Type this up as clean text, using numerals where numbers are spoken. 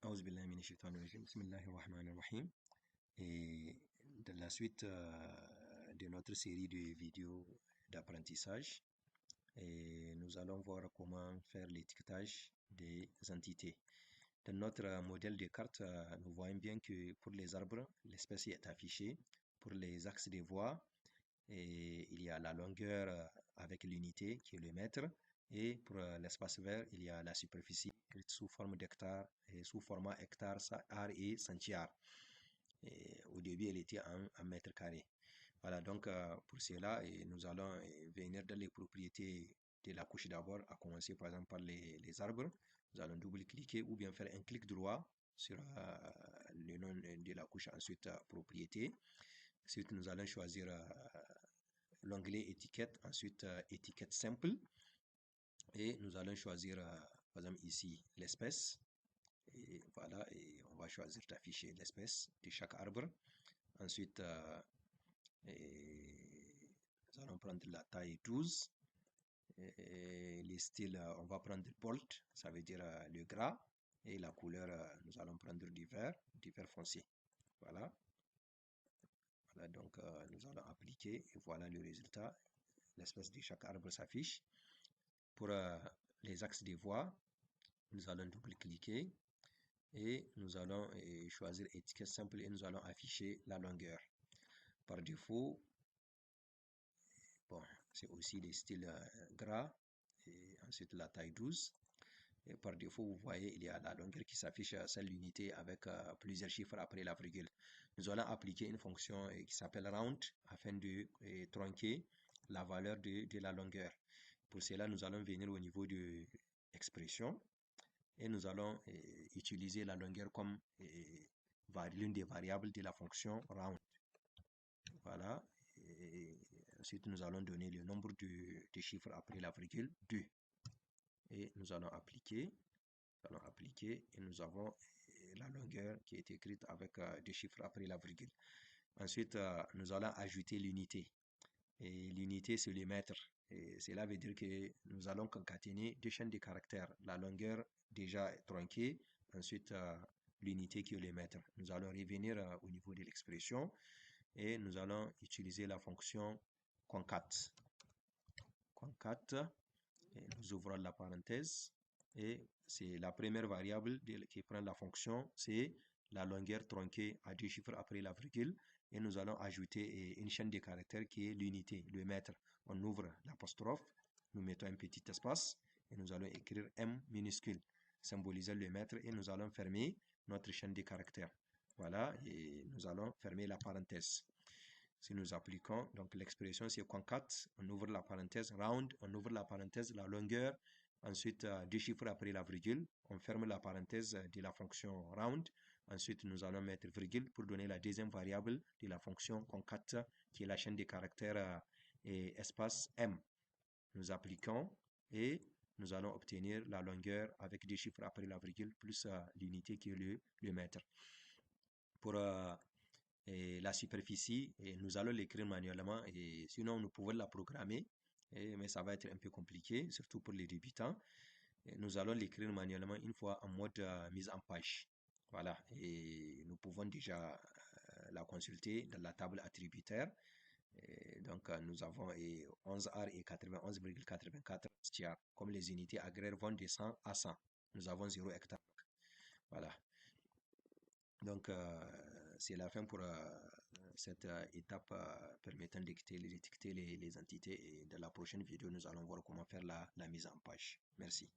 Aouzu billahi minash shaitanir rajim. Bismillahir rahmanir rahim. Et dans la suite de notre série de vidéos d'apprentissage, nous allons voir comment faire l'étiquetage des entités. Dans notre modèle de carte, nous voyons bien que pour les arbres, l'espèce est affichée. Pour les axes des voies, il y a la longueur avec l'unité qui est le mètre. Et pour l'espace vert, il y a la superficie sous forme d'hectare et sous format hectare, ar et centiare. Au début, elle était en mètre carré. Voilà, donc pour cela, nous allons venir dans les propriétés de la couche d'abord, à commencer par exemple par les arbres. Nous allons double-cliquer ou bien faire un clic droit sur le nom de la couche, ensuite propriété. Ensuite, nous allons choisir l'onglet étiquette, ensuite étiquette simple. Et nous allons choisir, par exemple ici, l'espèce. Et voilà, et on va choisir d'afficher l'espèce de chaque arbre. Ensuite, nous allons prendre la taille 12. Les styles, on va prendre bold, ça veut dire le gras. Et la couleur, nous allons prendre du vert foncé. Voilà. Voilà, donc nous allons appliquer et voilà le résultat. L'espèce de chaque arbre s'affiche. Pour les axes des voies, nous allons double-cliquer et nous allons choisir étiquette simple et nous allons afficher la longueur. Par défaut, bon, c'est aussi des styles gras et ensuite la taille 12. Et par défaut, vous voyez, il y a la longueur qui s'affiche à celle l'unité avec plusieurs chiffres après la virgule. Nous allons appliquer une fonction qui s'appelle round afin de tronquer la valeur de la longueur. Pour cela, nous allons venir au niveau de expression et nous allons utiliser la longueur comme l'une des variables de la fonction round. Voilà. Et ensuite, nous allons donner le nombre de chiffres après la virgule 2. Et nous allons appliquer. Et nous avons la longueur qui est écrite avec des chiffres après la virgule. Ensuite, nous allons ajouter l'unité. Et l'unité, c'est le mètre. Et cela veut dire que nous allons concaténer deux chaînes de caractères. La longueur déjà tronquée, ensuite l'unité qui est le mètre. Nous allons revenir au niveau de l'expression et nous allons utiliser la fonction concat. Concat, et nous ouvrons la parenthèse et c'est la première variable qui prend la fonction, c'est la longueur tronquée à deux chiffres après la virgule et nous allons ajouter une chaîne de caractères qui est l'unité, le mètre. On ouvre l'apostrophe, nous mettons un petit espace et nous allons écrire M minuscule, symbolisant le mètre et nous allons fermer notre chaîne de caractères. Voilà, et nous allons fermer la parenthèse. Si nous appliquons, donc l'expression c'est concat, on ouvre la parenthèse, round, on ouvre la parenthèse, la longueur, ensuite deux chiffres après la virgule, on ferme la parenthèse de la fonction round, ensuite nous allons mettre virgule pour donner la deuxième variable de la fonction concat qui est la chaîne de caractères et espace M. Nous appliquons et nous allons obtenir la longueur avec deux chiffres après la virgule plus l'unité qui est le mètre. Pour la superficie, nous allons l'écrire manuellement et sinon nous pouvons la programmer, mais ça va être un peu compliqué, surtout pour les débutants. Nous allons l'écrire manuellement une fois en mode mise en page. Voilà, et nous pouvons déjà la consulter dans la table attributaire. Donc nous avons 11 ar et 91,84 stiar. Comme les unités agraires vont de 100 à 100, nous avons 0 hectare. Voilà. Donc, c'est la fin pour cette étape permettant d'étiqueter les entités. Et dans la prochaine vidéo, nous allons voir comment faire la mise en page. Merci.